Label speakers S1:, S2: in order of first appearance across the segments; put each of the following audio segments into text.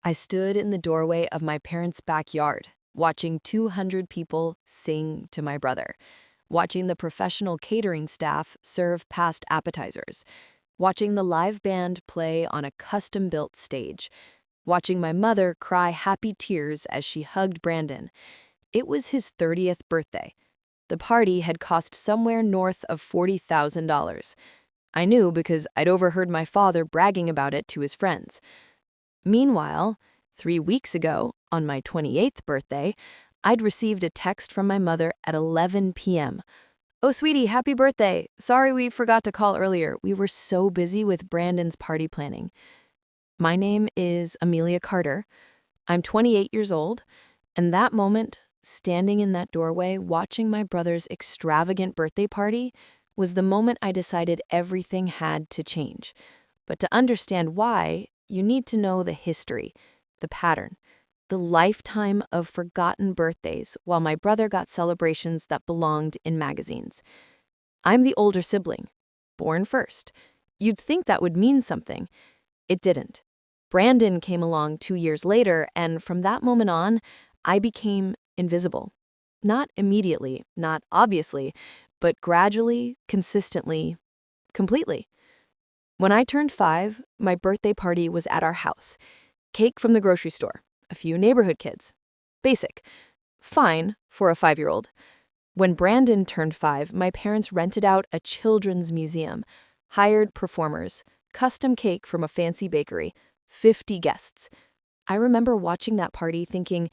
S1: I stood in the doorway of my parents' backyard, watching 200 people sing to my brother, watching the professional catering staff serve past appetizers, watching the live band play on a custom-built stage, watching my mother cry happy tears as she hugged Brandon. It was his 30th birthday. The party had cost somewhere north of $40,000. I knew because I'd overheard my father bragging about it to his friends. Meanwhile, 3 weeks ago, on my 28th birthday, I'd received a text from my mother at 11 p.m. "Oh, sweetie, happy birthday. Sorry we forgot to call earlier. We were so busy with Brandon's party planning." My name is Amelia Carter. I'm 28 years old, and that moment, standing in that doorway watching my brother's extravagant birthday party, was the moment I decided everything had to change. But to understand why, you need to know the history, the pattern, the lifetime of forgotten birthdays while my brother got celebrations that belonged in magazines. I'm the older sibling, born first. You'd think that would mean something. It didn't. Brandon came along 2 years later, and from that moment on, I became invisible. Not immediately, not obviously, but gradually, consistently, completely. When I turned 5, my birthday party was at our house. Cake from the grocery store, a few neighborhood kids. Basic. Fine for a 5-year-old. When Brandon turned 5, my parents rented out a children's museum, hired performers, custom cake from a fancy bakery, 50 guests. I remember watching that party thinking,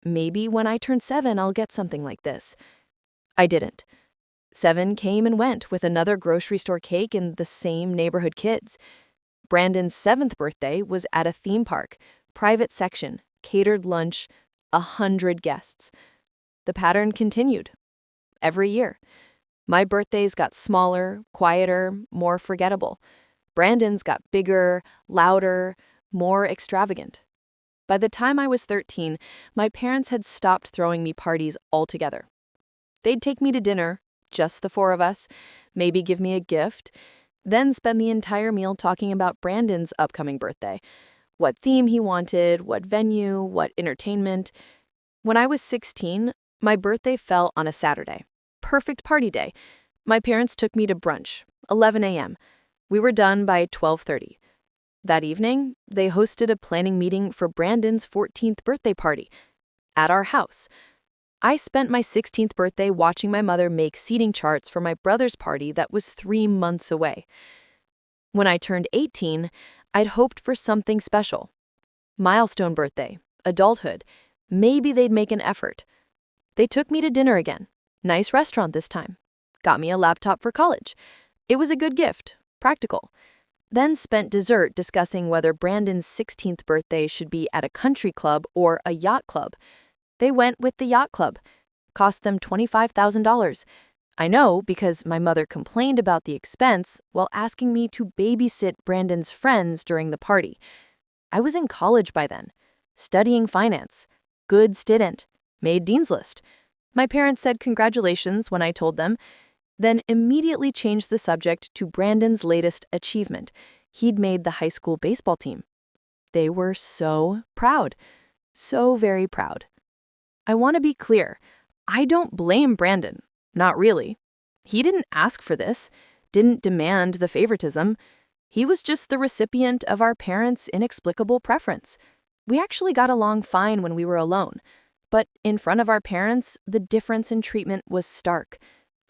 S1: maybe when I turn 7, I'll get something like this. I didn't. 7 came and went with another grocery store cake and the same neighborhood kids. Brandon's 7th birthday was at a theme park, private section, catered lunch, 100 guests. The pattern continued. Every year. My birthdays got smaller, quieter, more forgettable. Brandon's got bigger, louder, more extravagant. By the time I was 13, my parents had stopped throwing me parties altogether. They'd take me to dinner, just the 4 of us, maybe give me a gift, then spend the entire meal talking about Brandon's upcoming birthday. What theme he wanted, what venue, what entertainment. When I was 16, my birthday fell on a Saturday. Perfect party day. My parents took me to brunch, 11 a.m. We were done by 12:30. That evening, they hosted a planning meeting for Brandon's 14th birthday party at our house. I spent my 16th birthday watching my mother make seating charts for my brother's party that was 3 months away. When I turned 18, I'd hoped for something special. Milestone birthday, adulthood, maybe they'd make an effort. They took me to dinner again. Nice restaurant this time. Got me a laptop for college. It was a good gift, practical. Then spent dessert discussing whether Brandon's 16th birthday should be at a country club or a yacht club. They went with the yacht club. Cost them $25,000. I know because my mother complained about the expense while asking me to babysit Brandon's friends during the party. I was in college by then, studying finance. Good student. Made Dean's List. My parents said congratulations when I told them, then immediately changed the subject to Brandon's latest achievement. He'd made the high school baseball team. They were so proud. So very proud. I want to be clear. I don't blame Brandon. Not really. He didn't ask for this, didn't demand the favoritism. He was just the recipient of our parents' inexplicable preference. We actually got along fine when we were alone. But in front of our parents, the difference in treatment was stark,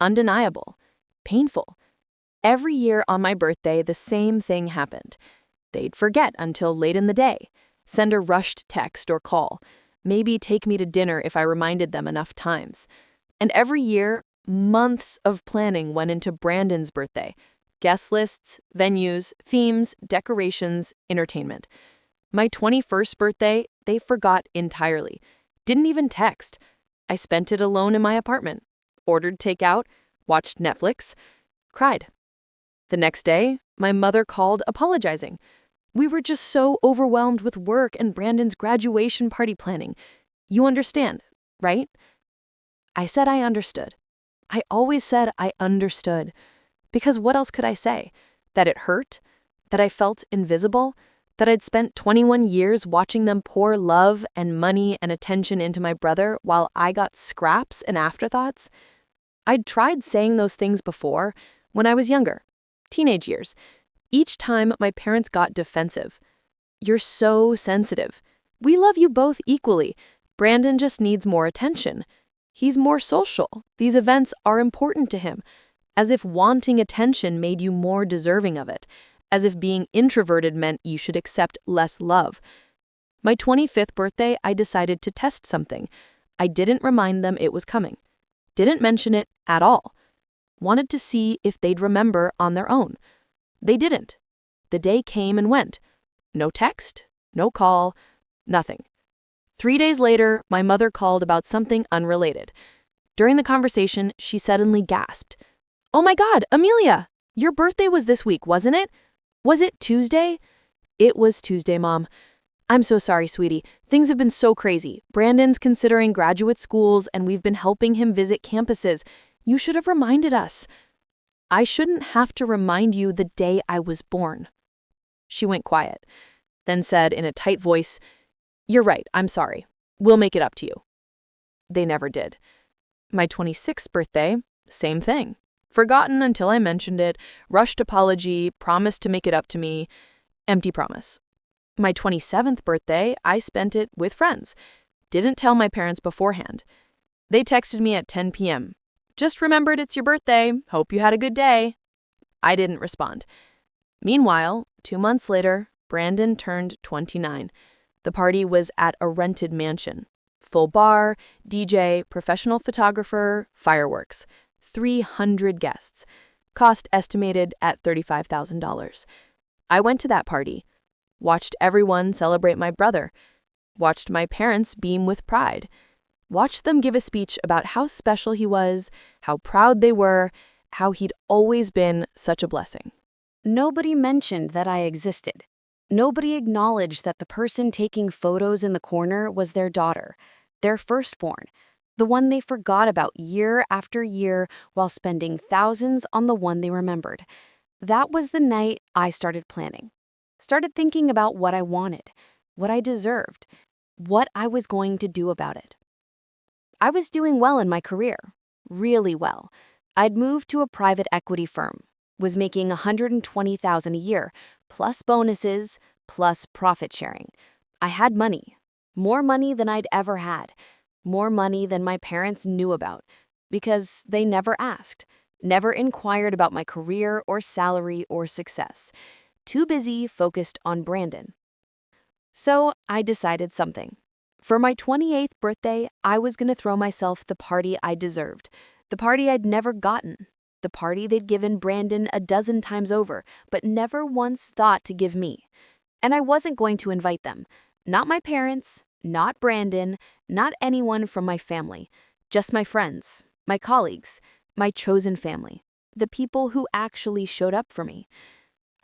S1: undeniable, painful. Every year on my birthday, the same thing happened. They'd forget until late in the day, send a rushed text or call, maybe take me to dinner if I reminded them enough times. And every year, months of planning went into Brandon's birthday. Guest lists, venues, themes, decorations, entertainment. My 21st birthday, they forgot entirely. Didn't even text. I spent it alone in my apartment. Ordered takeout, watched Netflix, cried. The next day, my mother called apologizing. We were just so overwhelmed with work and Brandon's graduation party planning. You understand, right? I said I understood. I always said I understood. Because what else could I say? That it hurt? That I felt invisible? that I'd spent 21 years watching them pour love and money and attention into my brother while I got scraps and afterthoughts? I'd tried saying those things before, when I was younger, teenage years. Each time my parents got defensive. You're so sensitive. We love you both equally. Brandon just needs more attention. He's more social. These events are important to him. As if wanting attention made you more deserving of it. As if being introverted meant you should accept less love. My 25th birthday, I decided to test something. I didn't remind them it was coming. Didn't mention it at all. Wanted to see if they'd remember on their own. They didn't. The day came and went. No text, no call, nothing. 3 days later, my mother called about something unrelated. During the conversation, she suddenly gasped. "Oh my God, Amelia! Your birthday was this week, wasn't it? Was it Tuesday?" "It was Tuesday, Mom. I'm so sorry, sweetie. Things have been so crazy. Brandon's considering graduate schools, and we've been helping him visit campuses. You should have reminded us." "I shouldn't have to remind you the day I was born." She went quiet, then said in a tight voice, "You're right, I'm sorry. We'll make it up to you." They never did. My 26th birthday, same thing. Forgotten until I mentioned it, rushed apology, promised to make it up to me, empty promise. My 27th birthday, I spent it with friends. Didn't tell my parents beforehand. They texted me at 10 p.m. "Just remembered it's your birthday. Hope you had a good day." I didn't respond. Meanwhile, 2 months later, Brandon turned 29. The party was at a rented mansion. Full bar, DJ, professional photographer, fireworks. 300 guests. Cost estimated at $35,000. I went to that party. Watched everyone celebrate my brother. Watched my parents beam with pride. Watched them give a speech about how special he was, how proud they were, how he'd always been such a blessing.
S2: Nobody mentioned that I existed. Nobody acknowledged that the person taking photos in the corner was their daughter, their firstborn, the one they forgot about year after year while spending thousands on the one they remembered. That was the night I started planning. Started thinking about what I wanted, what I deserved, what I was going to do about it. I was doing well in my career, really well. I'd moved to a private equity firm, was making $120,000 a year, plus bonuses, plus profit sharing. I had money, more money than I'd ever had, more money than my parents knew about, because they never asked, never inquired about my career or salary or success. Too busy focused on Brandon. So I decided something. For my 28th birthday, I was going to throw myself the party I deserved, the party I'd never gotten, the party they'd given Brandon a dozen times over, but never once thought to give me. And I wasn't going to invite them. Not my parents, not Brandon, not anyone from my family. Just my friends, my colleagues, my chosen family, the people who actually showed up for me.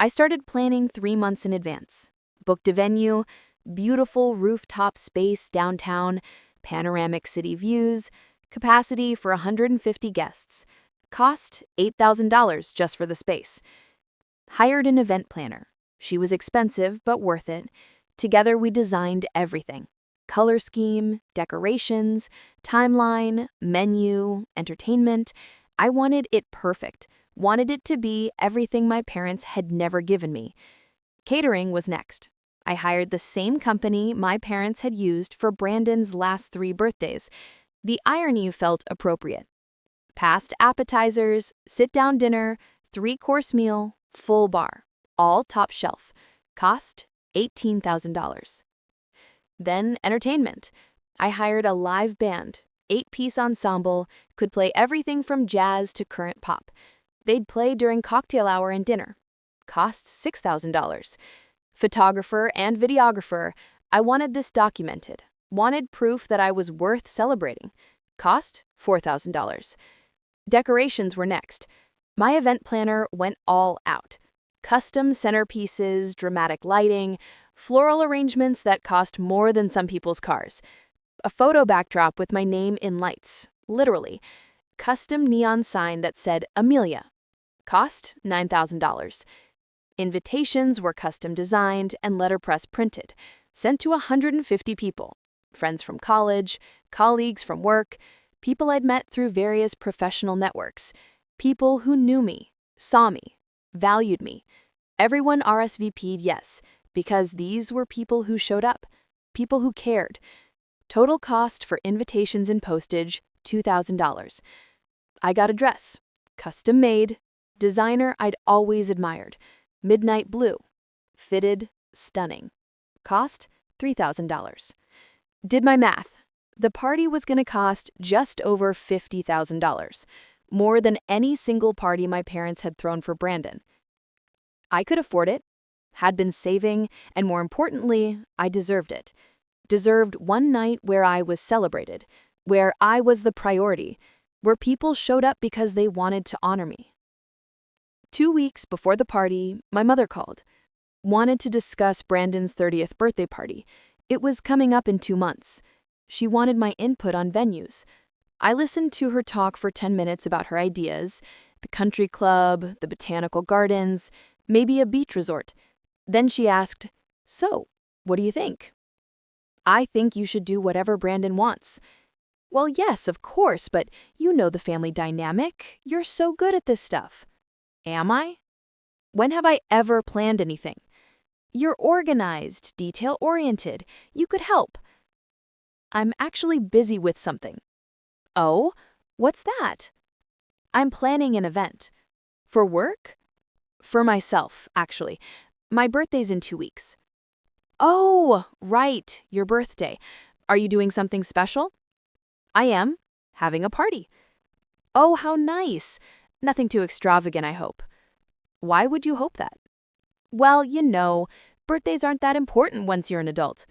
S2: I started planning 3 months in advance. Booked a venue, beautiful rooftop space downtown, panoramic city views, capacity for 150 guests. Cost $8,000 just for the space. Hired an event planner. She was expensive, but worth it. Together we designed everything. Color scheme, decorations, timeline, menu, entertainment. I wanted it perfect. Wanted it to be everything my parents had never given me. Catering was next. I hired the same company my parents had used for Brandon's last 3 birthdays. The irony felt appropriate. Past appetizers, sit-down dinner, 3-course meal, full bar, all top shelf. Cost $18,000. Then entertainment. I hired a live band, 8-piece ensemble, could play everything from jazz to current pop. They'd play during cocktail hour and dinner. Cost $6,000. Photographer and videographer. I wanted this documented. Wanted proof that I was worth celebrating. Cost $4,000. Decorations were next. My event planner went all out. Custom centerpieces, dramatic lighting, floral arrangements that cost more than some people's cars. A photo backdrop with my name in lights, literally. Custom neon sign that said Amelia. Cost $9,000. Invitations were custom designed and letterpress printed, sent to 150 people, friends from college, colleagues from work, people I'd met through various professional networks, people who knew me, saw me, valued me. Everyone RSVP'd yes, because these were people who showed up, people who cared. Total cost for invitations and postage, $2,000. I got a dress, custom made, designer I'd always admired, midnight blue, fitted, stunning. Cost, $3,000. Did my math. The party was going to cost just over $50,000, more than any single party my parents had thrown for Brandon. I could afford it, had been saving, and more importantly, I deserved it. Deserved one night where I was celebrated, where I was the priority, where people showed up because they wanted to honor me. 2 weeks before the party, my mother called. Wanted to discuss Brandon's 30th birthday party. It was coming up in 2 months. She wanted my input on venues. I listened to her talk for 10 minutes about her ideas, the country club, the botanical gardens, maybe a beach resort. Then she asked, "So, what do you think?" "I think you should do whatever Brandon wants." "Well, yes, of course, but you know the family dynamic. You're so good at this stuff." "Am I? When have I ever planned anything?" "You're organized, detail-oriented. You could help." "I'm actually busy with something." "Oh, what's that?" "I'm planning an event." "For work?" "For myself, actually. My birthday's in 2 weeks." "Oh, right, your birthday. Are you doing something special?" "I am. Having a party." "Oh, how nice. Nothing too extravagant, I hope." "Why would you hope that?" "Well, you know, birthdays aren't that important once you're an adult.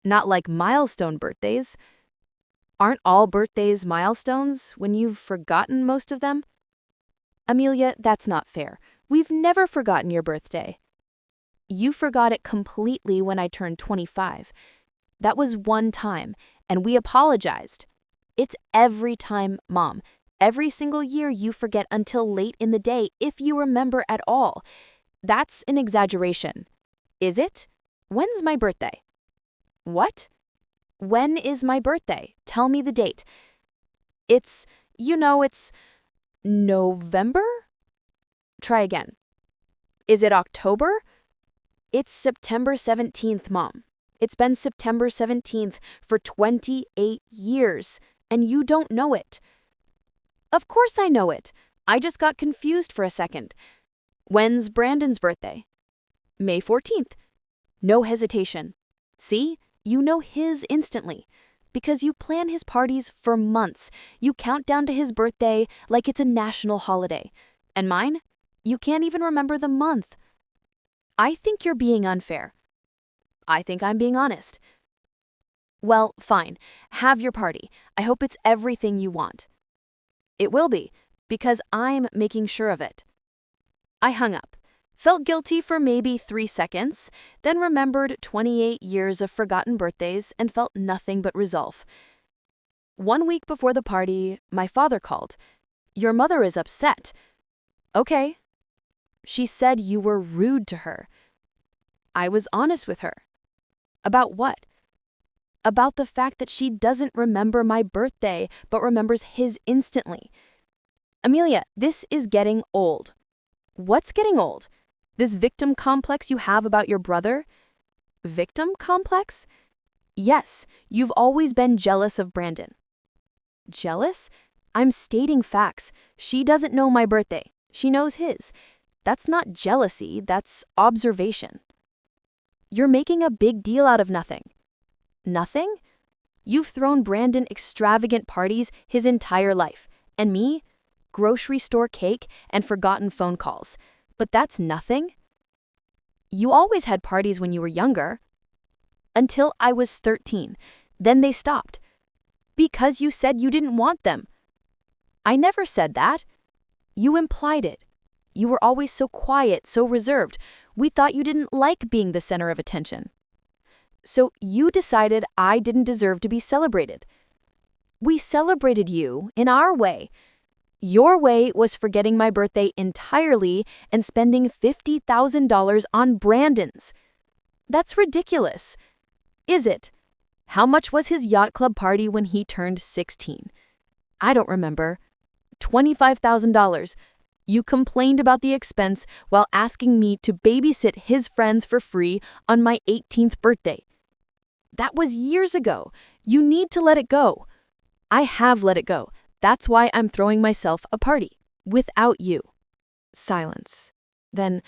S2: Not like milestone birthdays." "Aren't all birthdays milestones when you've forgotten most of them?" "Amelia, that's not fair. We've never forgotten your birthday." "You forgot it completely when I turned 25. That was one time, and we apologized. It's every time, Mom. Every single year you forget until late in the day, if you remember at all. That's an exaggeration." "Is it? When's my birthday?" "What?" "When is my birthday? Tell me the date." It's November?" "Try again." "Is it October?" "It's September 17th, Mom. It's been September 17th for 28 years, and you don't know it." "Of course I know it. I just got confused for a second." "When's Brandon's birthday?" "May 14th. No hesitation. See? You know his instantly. Because you plan his parties for months. You count down to his birthday like it's a national holiday. And mine? You can't even remember the month." "I think you're being unfair." "I think I'm being honest." "Well, fine. Have your party. I hope it's everything you want." "It will be, because I'm making sure of it." I hung up, felt guilty for maybe 3 seconds, then remembered 28 years of forgotten birthdays and felt nothing but resolve. 1 week before the party, my father called. "Your mother is upset." "Okay." "She said you were rude to her." I was honest with her. "About what?" "About the fact that she doesn't remember my birthday, but remembers his instantly." "Amelia, this is getting old." "What's getting old? This victim complex you have about your brother?" "Victim complex?" "Yes, you've always been jealous of Brandon." "Jealous? I'm stating facts. She doesn't know my birthday. She knows his. That's not jealousy, that's observation." "You're making a big deal out of nothing." "Nothing? You've thrown Brandon extravagant parties his entire life. And me? Grocery store cake and forgotten phone calls. But that's nothing?" "You always had parties when you were younger." "Until I was 13. Then they stopped." "Because you said you didn't want them." "I never said that." "You implied it. You were always so quiet, so reserved. We thought you didn't like being the center of attention." "So you decided I didn't deserve to be celebrated." "We celebrated you in our way." Your way was forgetting my birthday entirely and spending $50,000 on Brandon's. That's ridiculous. Is it? How much was his yacht club party when he turned 16? I don't remember. $25,000. You complained about the expense while asking me to babysit his friends for free on my 18th birthday. That was years ago. You need to let it go. I have let it go. That's why I'm throwing myself a party. Without you.
S1: Silence. Then,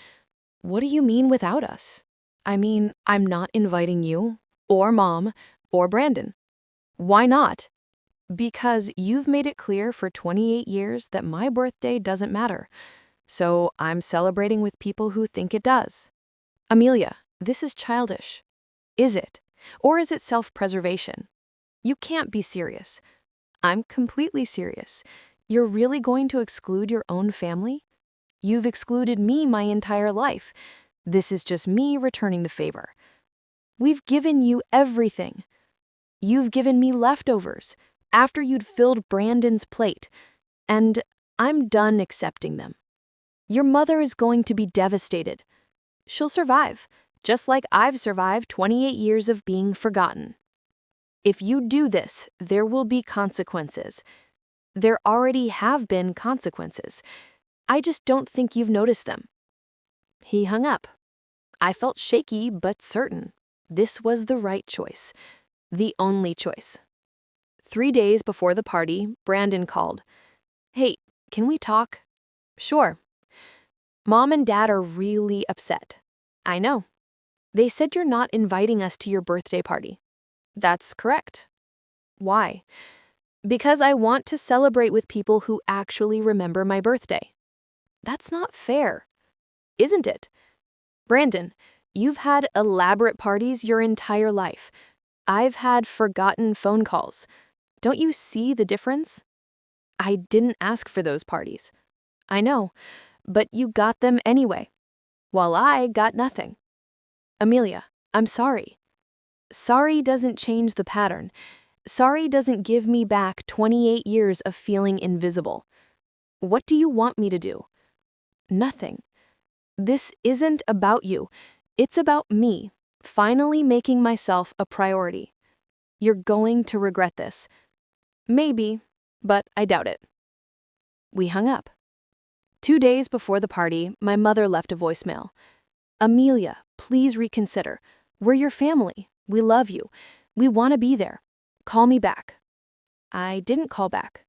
S1: what do you mean without us? I mean, I'm not inviting you, or Mom, or Brandon. Why not? Because you've made it clear for 28 years that my birthday doesn't matter. So I'm celebrating with people who think it does. Amelia, this is childish. Is it? Or is it self-preservation? You can't be serious. I'm completely serious. You're really going to exclude your own family? You've excluded me my entire life. This is just me returning the favor. We've given you everything. You've given me leftovers after you'd filled Brandon's plate, and I'm done accepting them. Your mother is going to be devastated. She'll survive, just like I've survived 28 years of being forgotten. If you do this, there will be consequences. There already have been consequences. I just don't think you've noticed them. He hung up. I felt shaky but certain. This was the right choice. The only choice. 3 days before the party, Brandon called. Hey, can we talk? Sure. Mom and Dad are really upset. I know. They said you're not inviting us to your birthday party. That's correct. Why? Because I want to celebrate with people who actually remember my birthday. That's not fair, isn't it? Brandon, you've had elaborate parties your entire life. I've had forgotten phone calls. Don't you see the difference? I didn't ask for those parties. I know, but you got them anyway, while I got nothing. Amelia, I'm sorry. Sorry doesn't change the pattern. Sorry doesn't give me back 28 years of feeling invisible. What do you want me to do? Nothing. This isn't about you. It's about me, finally making myself a priority. You're going to regret this. Maybe, but I doubt it. We hung up. 2 days before the party, my mother left a voicemail. Amelia, please reconsider. We're your family. We love you. We want to be there. Call me back. I didn't call back.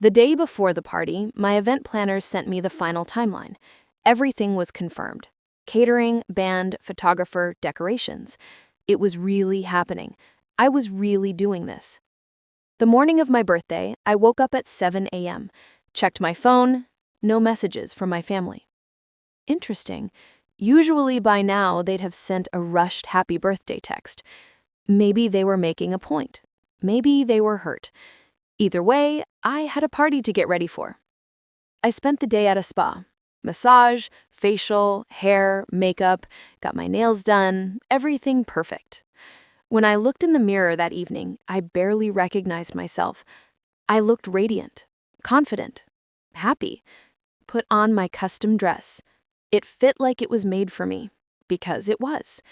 S1: The day before the party, my event planners sent me the final timeline. Everything was confirmed. Catering, band, photographer, decorations. It was really happening. I was really doing this. The morning of my birthday, I woke up at 7 a.m., checked my phone, no messages from my family. Interesting. Usually by now they'd have sent a rushed happy birthday text. Maybe they were making a point. Maybe they were hurt. Either way, I had a party to get ready for. I spent the day at a spa. Massage, facial, hair, makeup, got my nails done, everything perfect. When I looked in the mirror that evening, I barely recognized myself. I looked radiant, confident, happy. Put on my custom dress. It fit like it was made for me, because it was.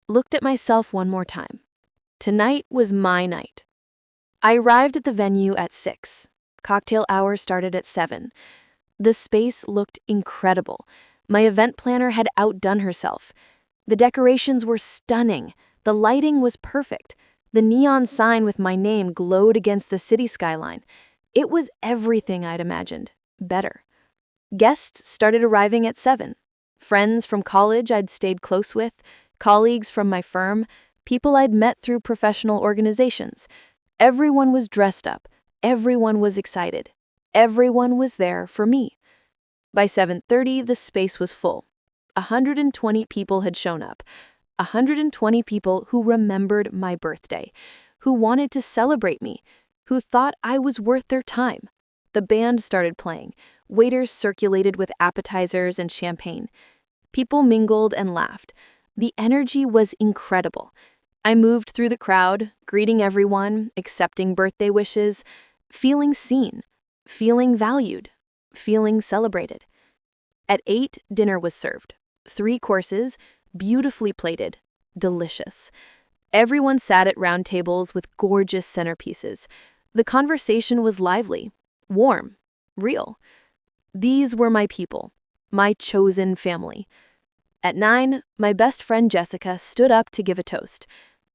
S1: Looked at myself one more time. Tonight was my night. I arrived at the venue at 6. Cocktail hour started at 7. The space looked incredible. My event planner had outdone herself. The decorations were stunning. The lighting was perfect. The neon sign with my name glowed against the city skyline. It was everything I'd imagined, better. Guests started arriving at 7. Friends from college I'd stayed close with, colleagues from my firm, people I'd met through professional organizations. Everyone was dressed up. Everyone was excited. Everyone was there for me. By 7:30, the space was full. 120 people had shown up. 120 people who remembered my birthday, who wanted to celebrate me, who thought I was worth their time. The band started playing. Waiters circulated with appetizers and champagne. People mingled and laughed. The energy was incredible. I moved through the crowd, greeting everyone, accepting birthday wishes, feeling seen. feeling valued, feeling celebrated. At 8, dinner was served. 3 courses, beautifully plated, delicious. Everyone sat at round tables with gorgeous centerpieces. The conversation was lively, warm, real. These were my people, my chosen family. At 9, my best friend Jessica stood up to give a toast.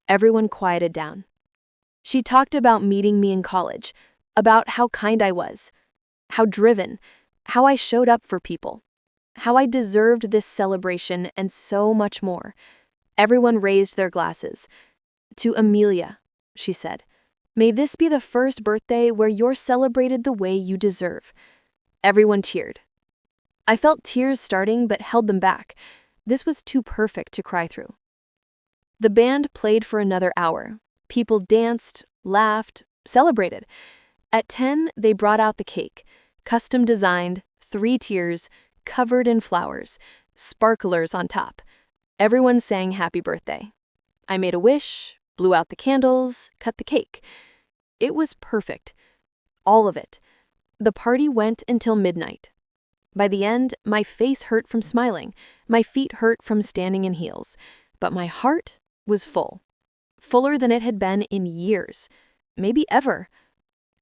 S1: Everyone quieted down. She talked about meeting me in college, about how kind I was, how driven, how I showed up for people, how I deserved this celebration and so much more. Everyone raised their glasses. To Amelia, she said, may this be the first birthday where you're celebrated the way you deserve. Everyone cheered. I felt tears starting but held them back. This was too perfect to cry through. The band played for another hour. People danced, laughed, celebrated. At 10, they brought out the cake, custom designed, 3 tiers, covered in flowers, sparklers on top. Everyone sang happy birthday. I made a wish, blew out the candles, cut the cake. It was perfect. All of it. The party went until midnight. By the end, my face hurt from smiling, my feet hurt from standing in heels, but my heart was full. Fuller than it had been in years, maybe ever.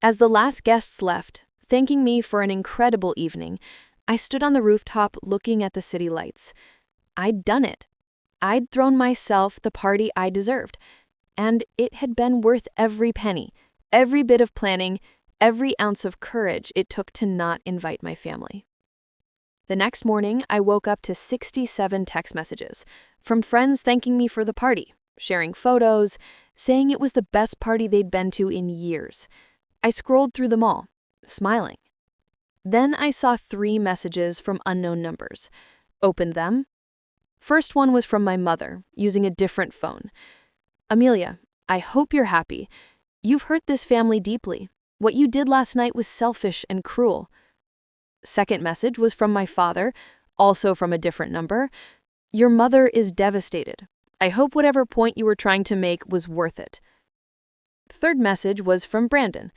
S1: As the last guests left, thanking me for an incredible evening, I stood on the rooftop looking at the city lights. I'd done it. I'd thrown myself the party I deserved, and it had been worth every penny, every bit of planning, every ounce of courage it took to not invite my family. The next morning, I woke up to 67 text messages from friends thanking me for the party, sharing photos, saying it was the best party they'd been to in years. I scrolled through them all, smiling. Then I saw 3 messages from unknown numbers. Opened them. First one was from my mother, using a different phone. Amelia, I hope you're happy. You've hurt this family deeply. What you did last night was selfish and cruel. Second message was from my father, also from a different number. Your mother is devastated. I hope whatever point you were trying to make was worth it. Third message was from Brandon.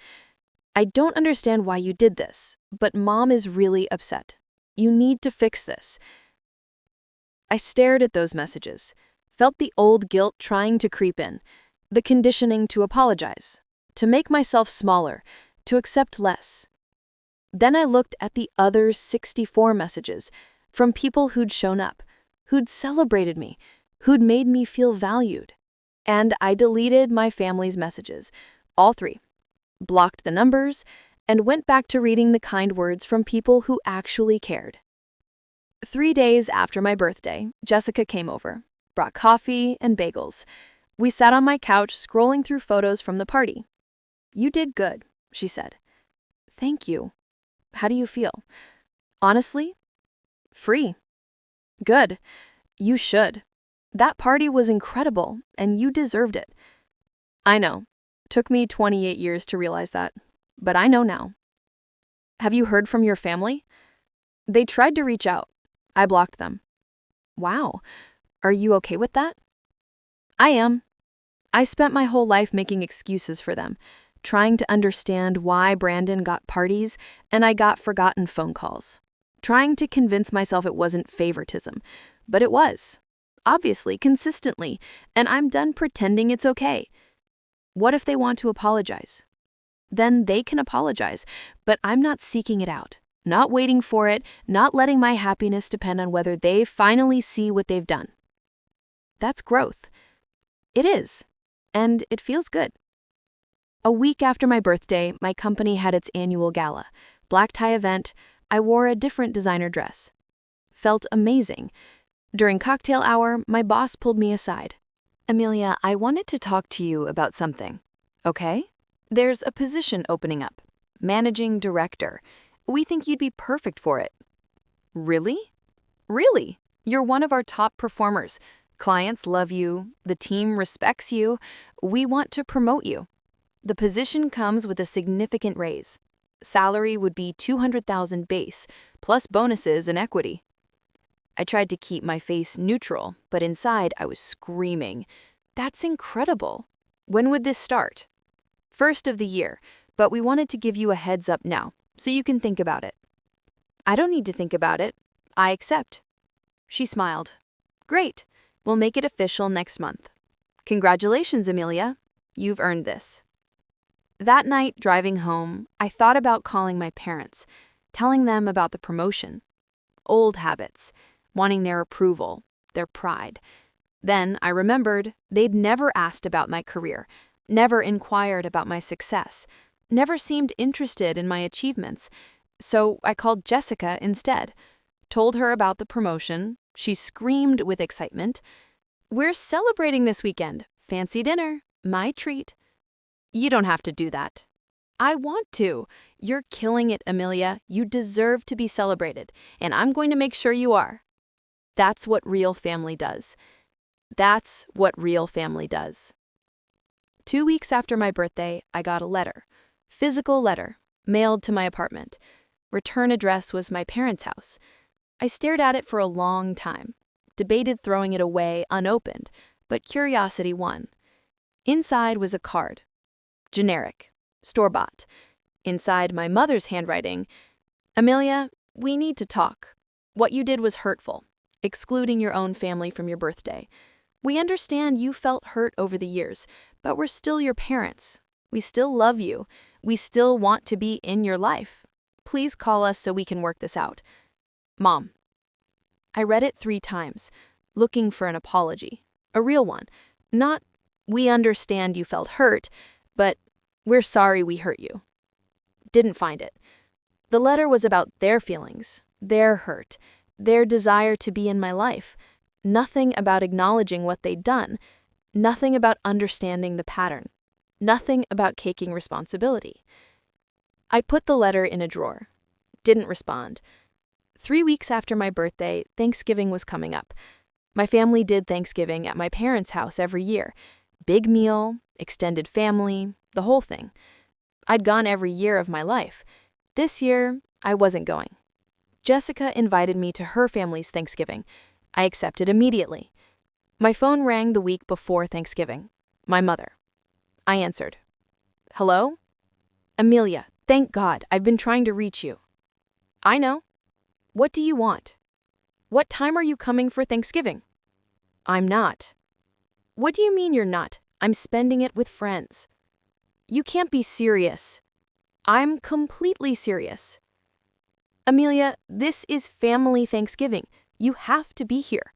S1: I don't understand why you did this, but Mom is really upset. You need to fix this. I stared at those messages, felt the old guilt trying to creep in, the conditioning to apologize, to make myself smaller, to accept less. Then I looked at the other 64 messages from people who'd shown up, who'd celebrated me, who'd made me feel valued. And I deleted my family's messages, all 3, blocked the numbers, and went back to reading the kind words from people who actually cared. 3 days after my birthday, Jessica came over, brought coffee and bagels. We sat on my couch scrolling through photos from the party. You did good, she said. Thank you. How do you feel? Honestly? Free. Good. You should. That party was incredible, and you deserved it. I know. Took me 28 years to realize that, but I know now. Have you heard from your family? They tried to reach out. I blocked them. Wow. Are you okay with that? I am. I spent my whole life making excuses for them, trying to understand why Brandon got parties and I got forgotten phone calls, trying to convince myself it wasn't favoritism, but it was. Obviously, consistently, and I'm done pretending it's okay. What if they want to apologize? Then they can apologize, but I'm not seeking it out, not waiting for it, not letting my happiness depend on whether they finally see what they've done. That's growth. It is, and it feels good. A week after my birthday, my company had its annual gala, black tie event. I wore a different designer dress. Felt amazing. During cocktail hour, my boss pulled me aside. Amelia, I wanted to talk to you about something. Okay? There's a position opening up. Managing director. We think you'd be perfect for it. Really? Really? You're one of our top performers. Clients love you. The team respects you. We want to promote you. The position comes with a significant raise. Salary would be $200,000 base, plus bonuses and equity. I tried to keep my face neutral, but inside I was screaming. That's incredible. When would this start? First of the year, but we wanted to give you a heads up now, so you can think about it." "I don't need to think about it. I accept." She smiled. "Great. We'll make it official next month." "Congratulations, Amelia. You've earned this." That night, driving home, I thought about calling my parents, telling them about the promotion. Old habits, wanting their approval, their pride. Then I remembered they'd never asked about my career, never inquired about my success, never seemed interested in my achievements. So I called Jessica instead, told her about the promotion. She screamed with excitement. "We're celebrating this weekend. Fancy dinner. My treat." "You don't have to do that." "I want to. You're killing it, Amelia. You deserve to be celebrated, and I'm going to make sure you are." That's what real family does. That's what real family does. 2 weeks after my birthday, I got a letter. Physical letter, mailed to my apartment. Return address was my parents' house. I stared at it for a long time, debated throwing it away unopened, but curiosity won. Inside was a card. Generic, store-bought. Inside my mother's handwriting, "Amelia, we need to talk. What you did was hurtful, excluding your own family from your birthday. We understand you felt hurt over the years, but we're still your parents. We still love you. We still want to be in your life. Please call us so we can work this out. Mom." I read it 3 times, looking for an apology, a real one. Not, "We understand you felt hurt," but "We're sorry we hurt you." Didn't find it. The letter was about their feelings, their hurt, their desire to be in my life. Nothing about acknowledging what they'd done. Nothing about understanding the pattern. Nothing about taking responsibility. I put the letter in a drawer. Didn't respond. 3 weeks after my birthday, Thanksgiving was coming up. My family did Thanksgiving at my parents' house every year. Big meal, extended family, the whole thing. I'd gone every year of my life. This year, I wasn't going. Jessica invited me to her family's Thanksgiving. I accepted immediately. My phone rang the week before Thanksgiving. My mother. I answered. "Hello? Amelia, thank God, I've been trying to reach you." "I know. What do you want? What time are you coming for Thanksgiving?" "I'm not." "What do you mean you're not? I'm spending it with friends." "You can't be serious." "I'm completely serious." "Amelia, this is family Thanksgiving. You have to be here."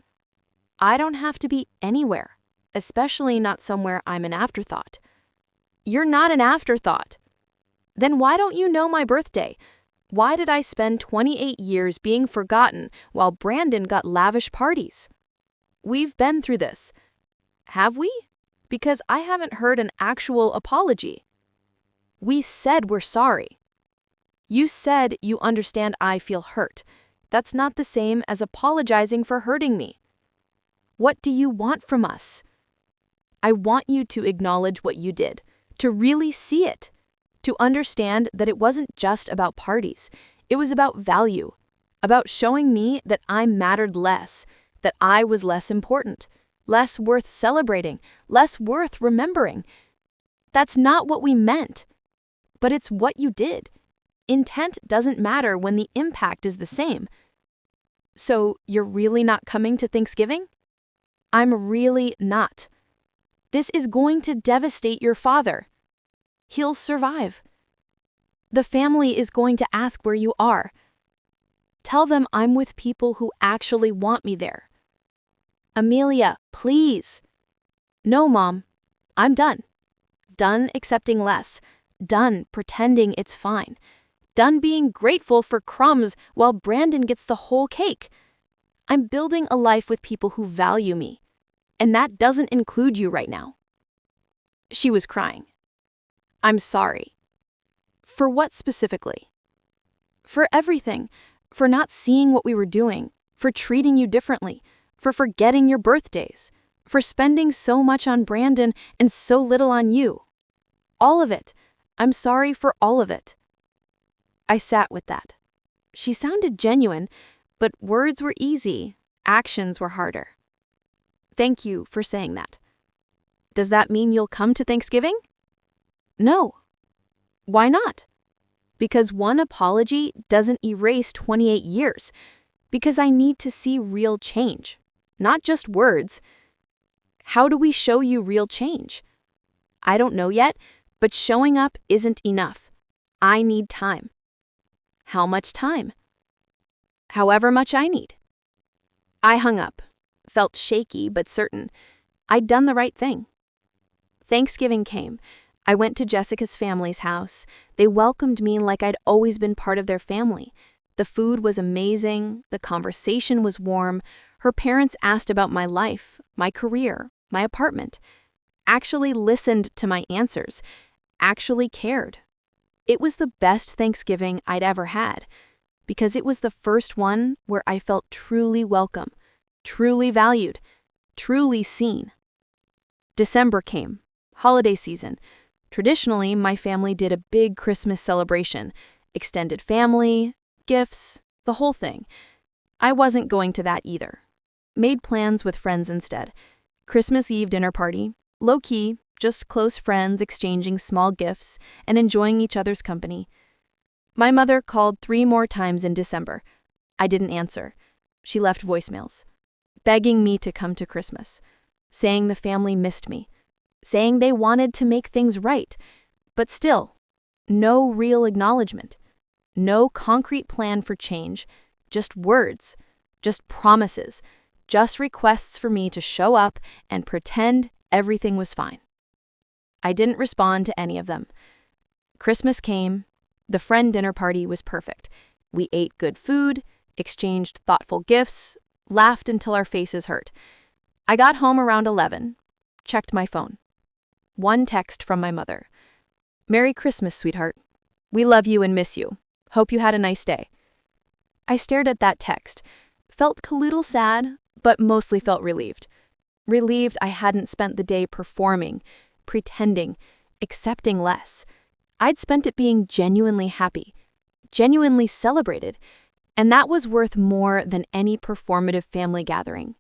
S1: "I don't have to be anywhere, especially not somewhere I'm an afterthought." "You're not an afterthought." "Then why don't you know my birthday? Why did I spend 28 years being forgotten while Brandon got lavish parties?" "We've been through this." "Have we? Because I haven't heard an actual apology." "We said we're sorry." "You said you understand I feel hurt. That's not the same as apologizing for hurting me." "What do you want from us?" "I want you to acknowledge what you did, to really see it, to understand that it wasn't just about parties. It was about value, about showing me that I mattered less, that I was less important, less worth celebrating, less worth remembering. That's not what we meant. But it's what you did. Intent doesn't matter when the impact is the same." "So you're really not coming to Thanksgiving?" "I'm really not. This is going to devastate your father." "He'll survive." "The family is going to ask where you are." "Tell them I'm with people who actually want me there." "Amelia, please." "No, Mom. I'm done. Done accepting less. Done pretending it's fine. Done being grateful for crumbs while Brandon gets the whole cake. I'm building a life with people who value me. And that doesn't include you right now." She was crying. "I'm sorry." "For what specifically?" "For everything. For not seeing what we were doing. For treating you differently. For forgetting your birthdays. For spending so much on Brandon and so little on you. All of it. I'm sorry for all of it." I sat with that. She sounded genuine, but words were easy, actions were harder. "Thank you for saying that. Does that mean you'll come to Thanksgiving?" "No." "Why not?"
S2: Because one apology doesn't erase 28 years. Because I need to see real change, not just words. How do we show you real change? I don't know yet, but showing up isn't enough. I need time. How much time? However much I need. I hung up, felt shaky but certain. I'd done the right thing. Thanksgiving came. I went to Jessica's family's house. They welcomed me like I'd always been part of their family. The food was amazing. The conversation was warm. Her parents asked about my life, my career, my apartment. Actually listened to my answers. Actually cared. It was the best Thanksgiving I'd ever had, because it was the first one where I felt truly welcome, truly valued, truly seen. December came, holiday season. Traditionally, my family did a big Christmas celebration, extended family, gifts, the whole thing. I wasn't going to that either. Made plans with friends instead. Christmas Eve dinner party, low-key, just close friends exchanging small gifts and enjoying each other's company. My mother called 3 more times in December. I didn't answer. She left voicemails, begging me to come to Christmas, saying the family missed me, saying they wanted to make things right, but still, no real acknowledgement, no concrete plan for change, just words, just promises, just requests for me to show up and pretend everything was fine. I didn't respond to any of them. Christmas came. The friend dinner party was perfect. We ate good food, exchanged thoughtful gifts, laughed until our faces hurt. I got home around 11, checked my phone. One text from my mother. "Merry Christmas, sweetheart. We love you and miss you. Hope you had a nice day." I stared at that text, felt a little sad, but mostly felt relieved. Relieved I hadn't spent the day performing, pretending, accepting less. I'd spent it being genuinely happy, genuinely celebrated, and that was worth more than any performative family gathering.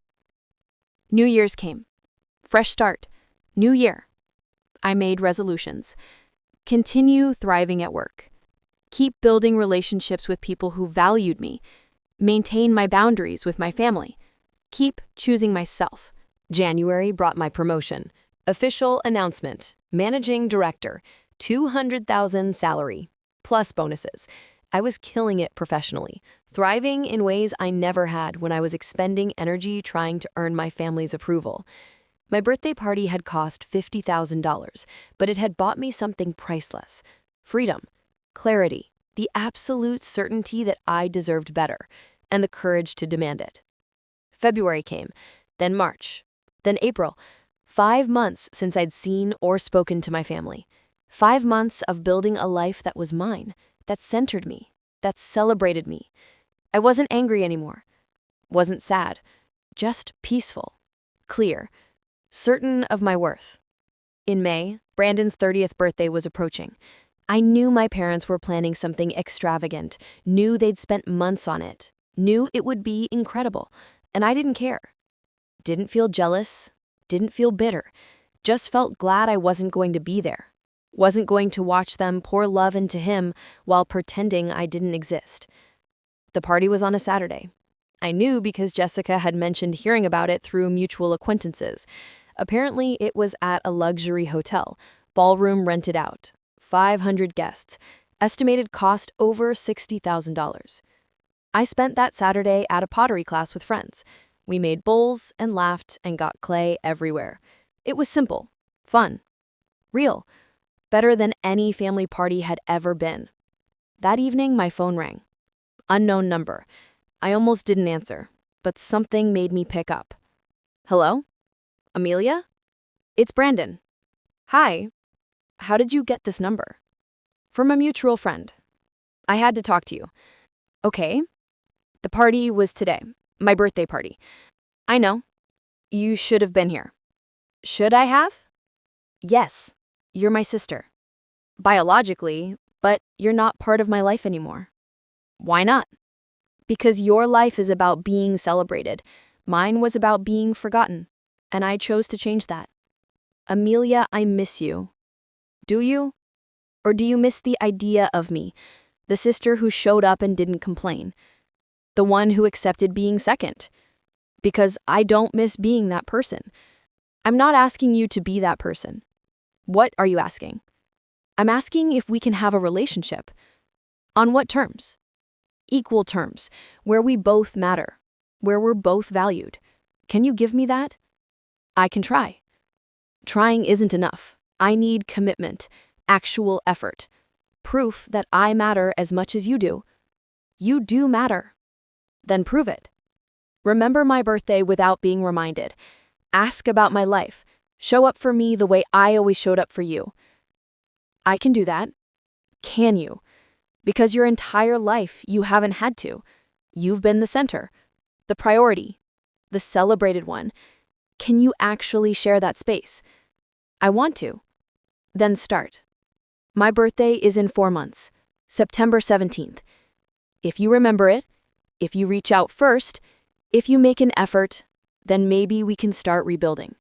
S2: New Year's came. Fresh start. New year. I made resolutions. Continue thriving at work. Keep building relationships with people who valued me. Maintain my boundaries with my family. Keep choosing myself.
S1: January brought my promotion. Official announcement. Managing director. 200,000 salary. Plus bonuses. I was killing it professionally, thriving in ways I never had when I was expending energy trying to earn my family's approval. My birthday party had cost $50,000, but it had bought me something priceless. Freedom, clarity, the absolute certainty that I deserved better, and the courage to demand it. February came, then March, then April. 5 months since I'd seen or spoken to my family. 5 months of building a life that was mine, that centered me, that celebrated me. I wasn't angry anymore, wasn't sad, just peaceful, clear, certain of my worth. In May, Brandon's 30th birthday was approaching. I knew my parents were planning something extravagant, knew they'd spent months on it, knew it would be incredible, and I didn't care. Didn't feel jealous, didn't feel bitter, just felt glad I wasn't going to be there. Wasn't going to watch them pour love into him while pretending I didn't exist. The party was on a Saturday. I knew because Jessica had mentioned hearing about it through mutual acquaintances. Apparently, it was at a luxury hotel, ballroom rented out, 500 guests, estimated cost over $60,000. I spent that Saturday at a pottery class with friends. We made bowls and laughed and got clay everywhere. It was simple, fun, real. Better than any family party had ever been. That evening, my phone rang. Unknown number. I almost didn't answer, but something made me pick up. Hello? Amelia? It's Brandon. Hi. How did you get this number? From a mutual friend. I had to talk to you. Okay. The party was today. My birthday party. I know. You should have been here. Should I have? Yes. You're my sister. Biologically, but you're not part of my life anymore. Why not? Because your life is about being celebrated. Mine was about being forgotten, and I chose to change that. Amelia, I miss you. Do you? Or do you miss the idea of me?
S2: The sister who showed up and didn't complain. The one who accepted being second. Because I don't miss being that person. I'm not asking you to be that person. What are you asking? I'm asking if we can have a relationship. On what terms? Equal terms, where we both matter, where we're both valued. Can you give me that? I can try. Trying isn't enough. I need commitment, actual effort, proof that I matter as much as you do. You do matter. Then prove it. Remember my birthday without being reminded. Ask about my life. Show up for me the way I always showed up for you. I can do that. Can you? Because your entire life you haven't had to. You've been the center, the priority, the celebrated one. Can you actually share that space? I want to. Then start. My birthday is in 4 months, September 17th. If you remember it, if you reach out first, if you make an effort, then maybe we can start rebuilding.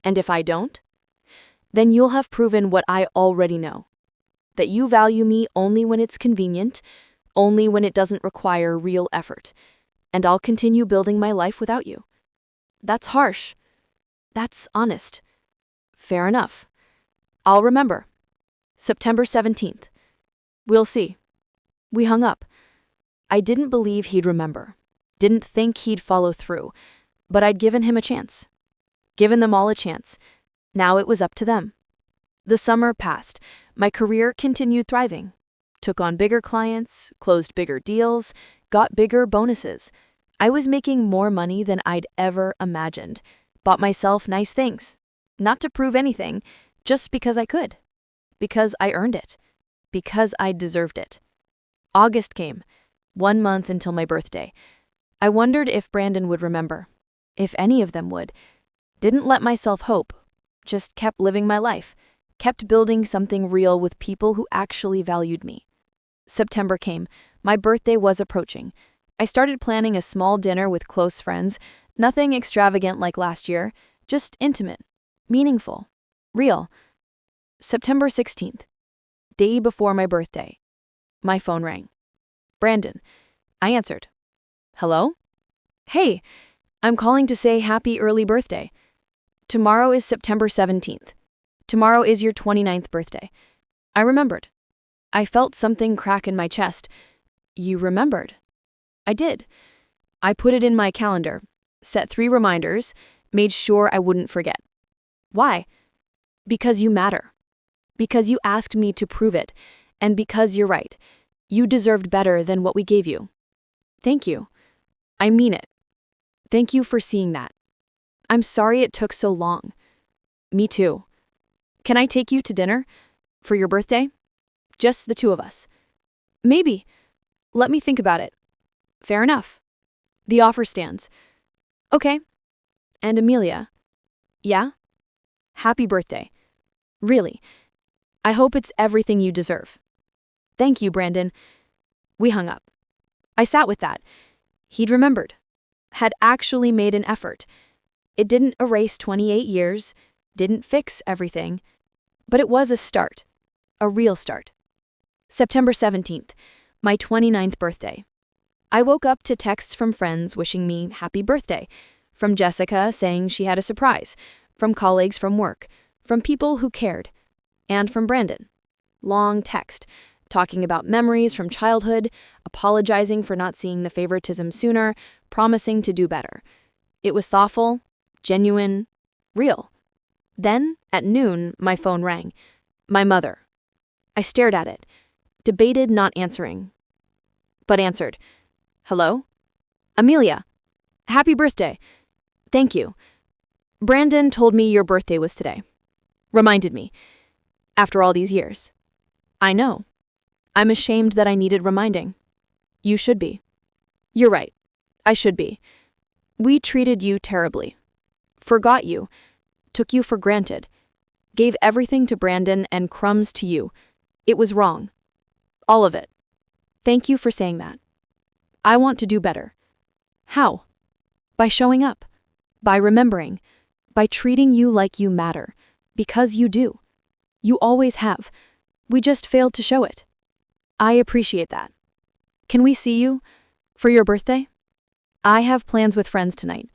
S2: And if I don't, then you'll have proven what I already know. That you value me only when it's convenient, only when it doesn't require real effort. And I'll continue building my life without you. That's harsh. That's honest. Fair enough. I'll remember. September 17th. We'll see. We hung up. I didn't believe he'd remember. Didn't think he'd follow through. But I'd given him a chance. Given them all a chance. Now it was up to them. The summer passed. My career continued thriving. Took on bigger clients, closed bigger deals, got bigger bonuses. I was making more money than I'd ever imagined. Bought myself nice things. Not to prove anything, just because I could. Because I earned it. Because I deserved it. August came. 1 month until my birthday. I wondered if Brandon would remember. If any of them would. Didn't let myself hope. Just kept living my life. Kept building something real with people who actually valued me. September came. My birthday was approaching. I started planning a small dinner with close friends. Nothing extravagant like last year. Just intimate. Meaningful. Real. September 16th. Day before my birthday. My phone rang. Brandon. I answered. Hello? Hey, I'm calling to say happy early birthday. Tomorrow is September 17th. Tomorrow is your 29th birthday. I remembered. I felt something crack in my chest. You remembered? I did. I put it in my calendar, set 3 reminders, made sure I wouldn't forget. Why? Because you matter. Because you asked me to prove it, and because you're right. You deserved better than what we gave you. Thank you. I mean it. Thank you for seeing that. I'm sorry it took so long. Me too. Can I take you to dinner? For your birthday? Just the 2 of us. Maybe. Let me think about it. Fair enough. The offer stands. Okay. And Amelia? Yeah? Happy birthday. Really. I hope it's everything you deserve. Thank you, Brandon. We hung up. I sat with that. He'd remembered. Had actually made an effort. It didn't erase 28 years, didn't fix everything, but it was a start. A real start. September 17th, my 29th birthday. I woke up to texts from friends wishing me happy birthday, from Jessica saying she had a surprise, from colleagues from work, from people who cared, and from Brandon. Long text, talking about memories from childhood, apologizing for not seeing the favoritism sooner, promising to do better. It was thoughtful, genuine, real. Then, at noon, my phone rang. My mother. I stared at it, debated not answering, but answered. Hello? Amelia. Happy birthday. Thank you. Brandon told me your birthday was today. Reminded me. After all these years. I know. I'm ashamed that I needed reminding. You should be. You're right. I should be. We treated you terribly. Forgot you. Took you for granted. Gave everything to Brandon and crumbs to you. It was wrong. All of it. Thank you for saying that. I want to do better. How? By showing up. By remembering. By treating you like you matter. Because you do. You always have. We just failed to show it.
S3: I appreciate that. Can we see you? For your birthday? I have plans with friends tonight.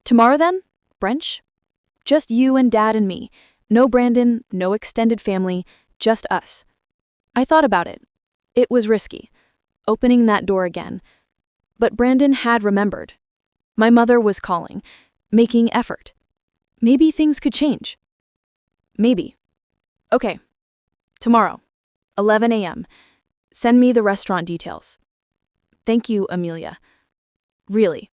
S3: Tomorrow then? Brunch? Just you and Dad and me. No Brandon, no extended family, just us. I thought about it. It was risky, opening that door again. But Brandon had remembered. My mother was calling, making effort. Maybe things could change. Maybe. Okay. Tomorrow, 11 a.m. Send me the restaurant details. Thank you, Amelia. Really.